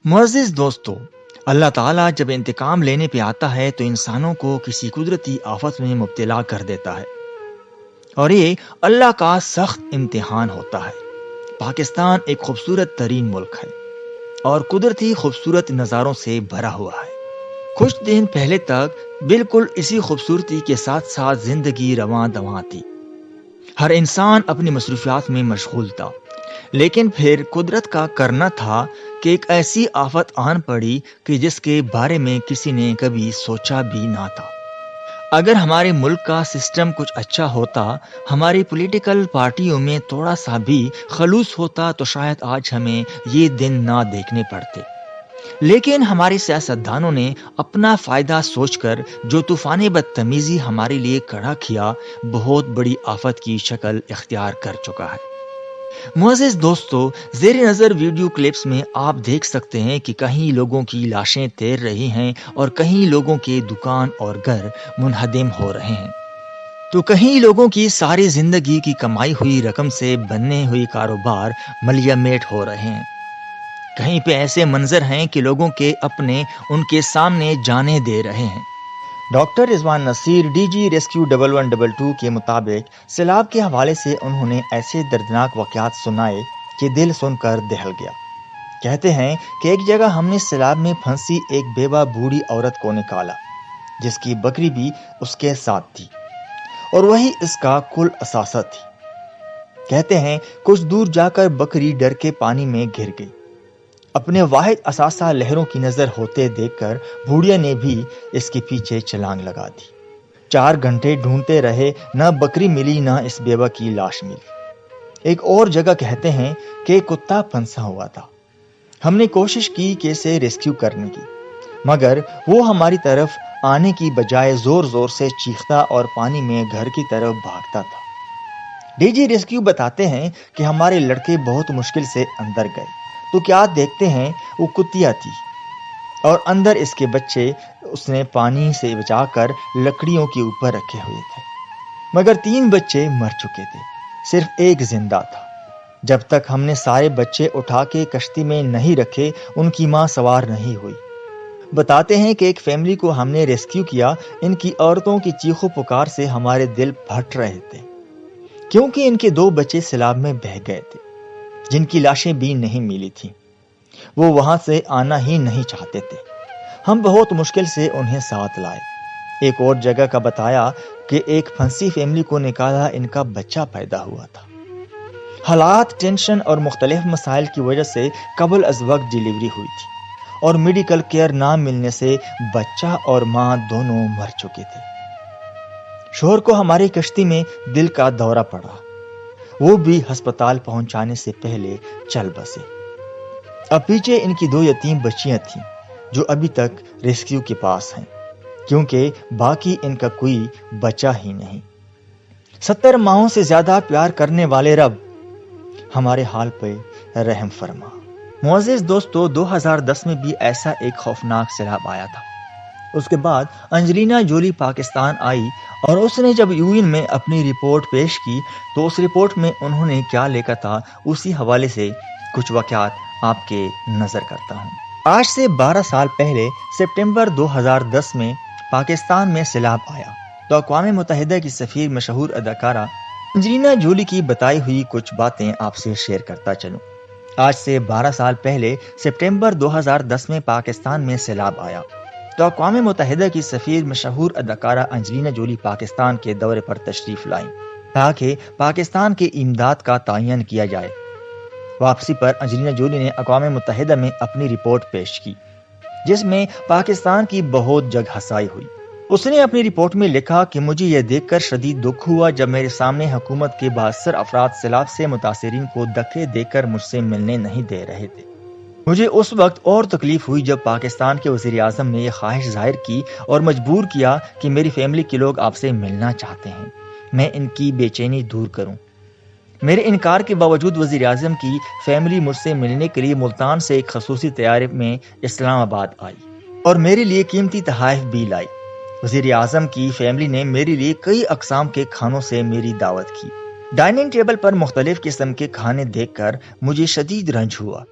मुअज़्ज़िज़ दोस्तों, अल्लाह ताला जब इंतकाम लेने पे आता है तो इंसानों को किसी कुदरती आफत में मुब्तला कर देता है और ये अल्लाह का सख्त इम्तिहान होता है। पाकिस्तान एक खूबसूरत तरीन मुल्क है और कुदरती खूबसूरत नज़ारों से भरा हुआ है। कुछ दिन पहले तक बिल्कुल इसी खूबसूरती के साथ साथ जिंदगी रवां दवां थी। हर इंसान अपनी मसरूफियात में मशगूल था, लेकिन फिर कुदरत का करना था कि एक ऐसी आफत आन पड़ी कि जिसके बारे में किसी ने कभी सोचा भी ना था। अगर हमारे मुल्क का सिस्टम कुछ अच्छा होता, हमारी पॉलिटिकल पार्टियों में थोड़ा सा भी खलूस होता तो शायद आज हमें ये दिन ना देखने पड़ते। लेकिन हमारे सियासतदानों ने अपना फायदा सोचकर जो तूफान बदतमीजी हमारे लिए खड़ा किया, बहुत बड़ी आफत की शक्ल इख्तियार कर चुका है। मुअज़्ज़िज़ दोस्तों, ज़ेरे नज़र वीडियो क्लिप्स में आप देख सकते हैं कि कहीं लोगों की लाशें तैर रही हैं और कहीं लोगों के दुकान और घर मुनहदम हो रहे हैं, तो कहीं लोगों की सारी जिंदगी की कमाई हुई रकम से बनने हुई कारोबार मलियामेट हो रहे हैं। कहीं पे ऐसे मंजर हैं कि लोगों के अपने उनके सामने जाने दे रहे हैं। Doctor Rizwan Naseer DG rescue 1122 के मुताबिक सैलाब के हवाले से उन्होंने ऐसे दर्दनाक वाक़यात सुनाए कि दिल सुनकर दहल गया। कहते हैं कि एक जगह हमने सैलाब में फंसी एक बेवा बूढ़ी औरत को निकाला, जिसकी बकरी भी उसके साथ थी और वही इसका कुल असासा थी। कहते हैं कुछ दूर जाकर बकरी डर के पानी में गिर गई। अपने वाहिद असासा लहरों की नजर होते देखकर बूढ़िया ने भी इसके पीछे छलांग लगा दी। 4 घंटे ढूंढते रहे, न बकरी मिली न इस बेवा की लाश मिली। एक और जगह कहते हैं कि एक कुत्ता फंसा हुआ था। हमने कोशिश की कि इसे रेस्क्यू करने की, मगर वो हमारी तरफ आने की बजाय जोर जोर से चीखता और पानी में घर की तरफ भागता था। डीजी रेस्क्यू बताते हैं कि हमारे लड़के बहुत मुश्किल से अंदर गए तो क्या देखते हैं वो कुतिया थी और अंदर इसके बच्चे उसने पानी से बचाकर लकड़ियों के ऊपर रखे हुए थे, मगर 3 बच्चे मर चुके थे, सिर्फ एक जिंदा था। जब तक हमने सारे बच्चे उठा के कश्ती में नहीं रखे, उनकी मां सवार नहीं हुई। बताते हैं कि एक फैमिली को हमने रेस्क्यू किया। इनकी औरतों की चीखों पुकार से हमारे दिल फट रहे थे, क्योंकि इनके 2 बच्चे सैलाब में बह गए थे, जिनकी लाशें भी नहीं मिली थी। वो वहां से आना ही नहीं चाहते थे। हम बहुत मुश्किल से उन्हें साथ लाए। एक और जगह का बताया कि एक फंसी फैमिली को निकाला, इनका बच्चा पैदा हुआ था। हालात, टेंशन और मुख्तलिफ मसाइल की वजह से कबल अज वक्त डिलीवरी हुई थी और मेडिकल केयर ना मिलने से बच्चा और मां दोनों मर चुके थे। शोहर को हमारी कश्ती में दिल का दौरा पड़ा, वो भी अस्पताल पहुंचाने से पहले चल बसे। अब पीछे इनकी 2 यतीम बच्चियां थीं जो अभी तक रेस्क्यू के पास हैं, क्योंकि बाकी इनका कोई बचा ही नहीं। 70 माहों से ज्यादा प्यार करने वाले रब, हमारे हाल पे रहम फरमा। मुअज़्ज़िज़ दोस्तों, 2010 में भी ऐसा एक खौफनाक सैलाब आया था। उसके बाद अंजलीना जोली पाकिस्तान आई और उसने जब यूएन में अपनी रिपोर्ट पेश की तो उस रिपोर्ट में उन्होंने क्या लिखा था, उसी हवाले से कुछ वाक़यात आपके नजर करता हूँ। आज से 12 साल पहले सितंबर 2010 में पाकिस्तान में सैलाब आया तो अक़वाम मुत्तहिदा की सफ़ीर मशहूर अदाकारा अंजलीना जोली की बताई हुई कुछ बातें आपसे शेयर करता चलूं। आज से 12 साल पहले सितंबर 2010 में पाकिस्तान में सैलाब आया तो अक़वाम मुत्तहिदा की सफ़ीर मशहूर अदाकारा अंजलीना जोली पाकिस्तान के दौरे पर तशरीफ लाई ताकि पाकिस्तान के इमदाद का तयन किया जाए। वापसी पर अंजलीना जोली ने अक़वाम मुत्तहिदा में अपनी रिपोर्ट पेश की, जिसमें पाकिस्तान की बहुत जगहसाई हुई। उसने अपनी रिपोर्ट में लिखा कि मुझे यह देखकर शदीद दुख हुआ जब मेरे सामने हुकूमत के 72 अफराद सैलाब से मुतासिरीन को धक्के देकर मुझसे मिलने नहीं दे रहे थे। मुझे उस वक्त और तकलीफ हुई जब पाकिस्तान के वज़ीर आज़म ने यह ख्वाहिश जाहिर की और मजबूर किया कि मेरी फैमिली के लोग आपसे मिलना चाहते हैं, मैं इनकी बेचैनी दूर करूं। मेरे इनकार के बावजूद वज़ीर आज़म की फैमिली मुझसे मिलने के लिए मुल्तान से एक खसूसी तैयारे में इस्लामाबाद आई और मेरे लिए कीमती तोहफ़े भी लाई। वज़ीर आज़म की फैमिली ने मेरे लिए कई अक़साम के खानों से मेरी दावत की। डाइनिंग टेबल पर मुख्तलिफ किस्म के खाने देखकर मुझे शदीद रंज हुआ।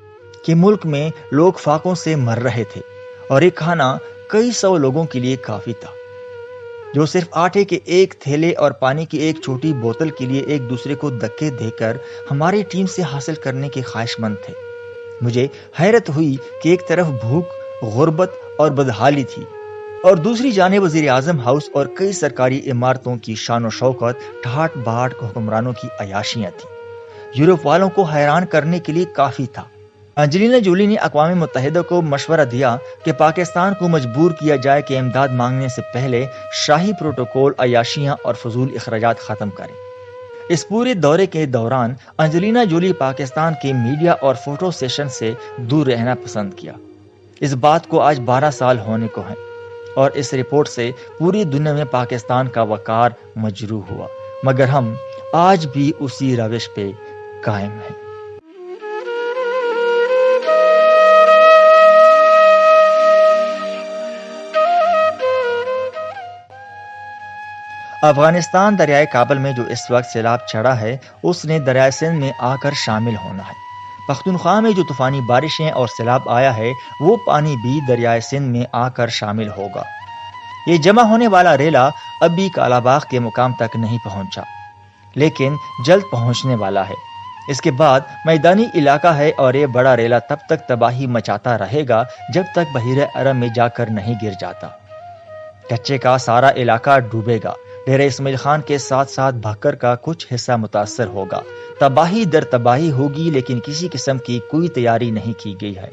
کہ ملک میں لوگ فاقوں سے مر رہے تھے اور ایک کھانا کئی سو لوگوں کے لیے کافی تھا، جو صرف آٹے کے ایک تھیلے اور پانی کی ایک چھوٹی بوتل کے لیے ایک دوسرے کو دھکے دے کر ہماری ٹیم سے حاصل کرنے کے خواہش مند تھے۔ مجھے حیرت ہوئی کہ ایک طرف بھوک، غربت اور بدحالی تھی اور دوسری جانب وزیر اعظم ہاؤس اور کئی سرکاری عمارتوں کی شان و شوکت، ٹھاٹ باٹ حکمرانوں کی عیاشیاں تھیں۔ یورپ والوں کو حیران کرنے کے لیے کافی تھا۔ انجلینا جولی نے اقوام متحدہ کو مشورہ دیا کہ پاکستان کو مجبور کیا جائے کہ امداد مانگنے سے پہلے شاہی پروٹوکول، عیاشیاں اور فضول اخراجات ختم کریں۔ اس پورے دورے کے دوران انجلینا جولی پاکستان کے میڈیا اور فوٹو سیشن سے دور رہنا پسند کیا۔ اس بات کو آج 12 سال ہونے کو ہیں اور اس رپورٹ سے پوری دنیا میں پاکستان کا وقار مجروح ہوا، مگر ہم آج بھی اسی روش پہ قائم ہیں۔ افغانستان دریائے کابل میں جو اس وقت سیلاب چڑھا ہے، اس نے دریائے سندھ میں آ کر شامل ہونا ہے۔ پختونخوا میں جو طوفانی بارشیں اور سیلاب آیا ہے، وہ پانی بھی دریائے سندھ میں آ کر شامل ہوگا۔ یہ جمع ہونے والا ریلا اب بھی کالا باغ کے مقام تک نہیں پہنچا، لیکن جلد پہنچنے والا ہے۔ اس کے بعد میدانی علاقہ ہے اور یہ بڑا ریلا تب تک تباہی مچاتا رہے گا جب تک بحیرہ عرب میں جا کر نہیں گر جاتا۔ کچے کا سارا علاقہ ڈوبے گا، ڈیرہ اسماعیل خان کے ساتھ ساتھ بھکر کا کچھ حصہ متاثر ہوگا۔ تباہی در تباہی ہوگی، لیکن کسی قسم کی کوئی تیاری نہیں کی گئی ہے۔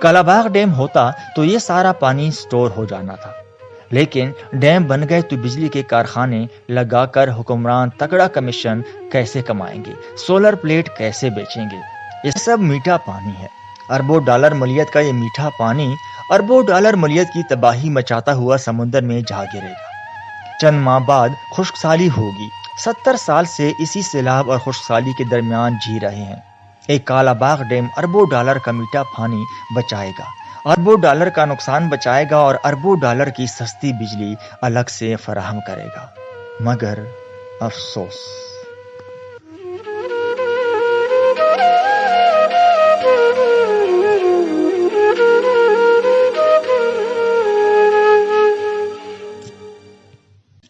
کالا باغ ڈیم ہوتا تو یہ سارا پانی سٹور ہو جانا تھا، لیکن ڈیم بن گئے تو بجلی کے کارخانے لگا کر حکمران تگڑا کمیشن کیسے کمائیں گے، سولر پلیٹ کیسے بیچیں گے؟ یہ سب میٹھا پانی ہے۔ اربوں ڈالر ملیت کا یہ میٹھا پانی اربوں ڈالر ملیت کی تباہی مچاتا ہوا سمندر میں جا گرے گا۔ چند ماہ بعد خشک سالی ہوگی۔ 70 سال سے اسی سیلاب اور خشک سالی کے درمیان جی رہے ہیں۔ ایک کالا باغ ڈیم اربوں ڈالر کا میٹھا پانی بچائے گا، اربوں ڈالر کا نقصان بچائے گا اور اربوں ڈالر کی سستی بجلی الگ سے فراہم کرے گا، مگر افسوس۔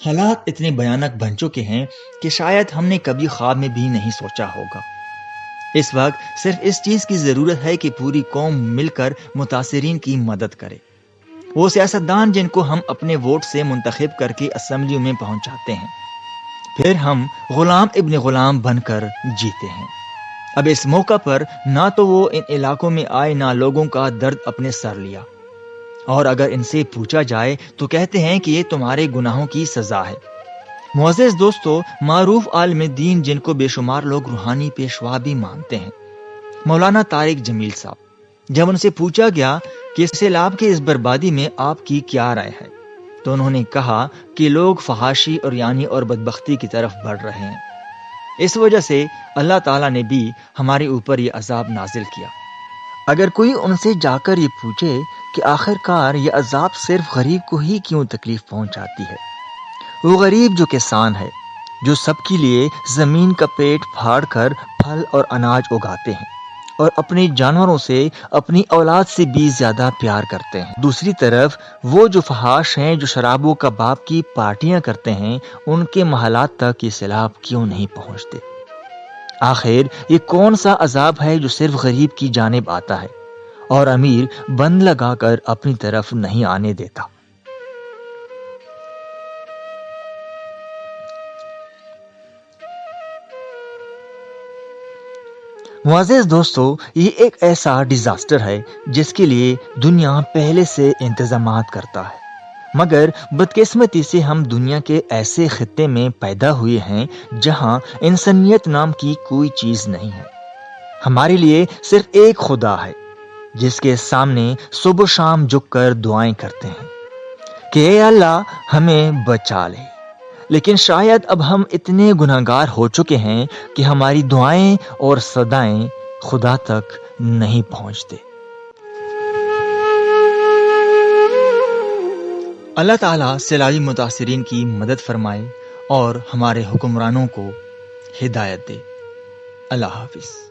حالات اتنے بھیانک بن چکے ہیں کہ شاید ہم نے کبھی خواب میں بھی نہیں سوچا ہوگا۔ اس وقت صرف اس چیز کی ضرورت ہے کہ پوری قوم مل کر متاثرین کی مدد کرے۔ وہ سیاستدان جن کو ہم اپنے ووٹ سے منتخب کر کے اسمبلیوں میں پہنچاتے ہیں، پھر ہم غلام ابن غلام بن کر جیتے ہیں۔ اب اس موقع پر نہ تو وہ ان علاقوں میں آئے، نہ لوگوں کا درد اپنے سر لیا، اور اگر ان سے پوچھا جائے تو کہتے ہیں کہ یہ تمہارے گناہوں کی سزا ہے۔ معزز دوستو، معروف عالم دین جن کو بے شمار لوگ روحانی پیشوا بھی مانتے ہیں، مولانا طارق جمیل صاحب، جب ان سے پوچھا گیا کہ سیلاب کے اس بربادی میں آپ کی کیا رائے ہے، تو انہوں نے کہا کہ لوگ فحاشی اور یعنی اور بدبختی کی طرف بڑھ رہے ہیں۔ اس وجہ سے اللہ تعالیٰ نے بھی ہمارے اوپر یہ عذاب نازل کیا۔ اگر کوئی ان سے جا کر یہ پوچھے کہ آخر کار یہ عذاب صرف غریب کو ہی کیوں تکلیف پہنچاتی ہے، وہ غریب جو کسان ہے، جو سب کے لیے زمین کا پیٹ پھاڑ کر پھل اور اناج اگاتے ہیں اور اپنے جانوروں سے، اپنی اولاد سے بھی زیادہ پیار کرتے ہیں، دوسری طرف وہ جو فحاش ہیں، جو شراب و کباب کی پارٹیاں کرتے ہیں، ان کے محلات تک یہ سیلاب کیوں نہیں پہنچتے؟ آخر یہ کون سا عذاب ہے جو صرف غریب کی جانب آتا ہے اور امیر بند لگا کر اپنی طرف نہیں آنے دیتا؟ معزز دوستو، یہ ایک ایسا ڈیزاسٹر ہے جس کے لیے دنیا پہلے سے انتظامات کرتا ہے، مگر بدقسمتی سے ہم دنیا کے ایسے خطے میں پیدا ہوئے ہیں جہاں انسانیت نام کی کوئی چیز نہیں ہے۔ ہمارے لیے صرف ایک خدا ہے جس کے سامنے صبح و شام جھک کر دعائیں کرتے ہیں کہ اے اللہ ہمیں بچا لے، لیکن شاید اب ہم اتنے گناہگار ہو چکے ہیں کہ ہماری دعائیں اور صدائیں خدا تک نہیں پہنچتے۔ اللہ تعالیٰ سیلابی متاثرین کی مدد فرمائے اور ہمارے حکمرانوں کو ہدایت دے۔ اللہ حافظ۔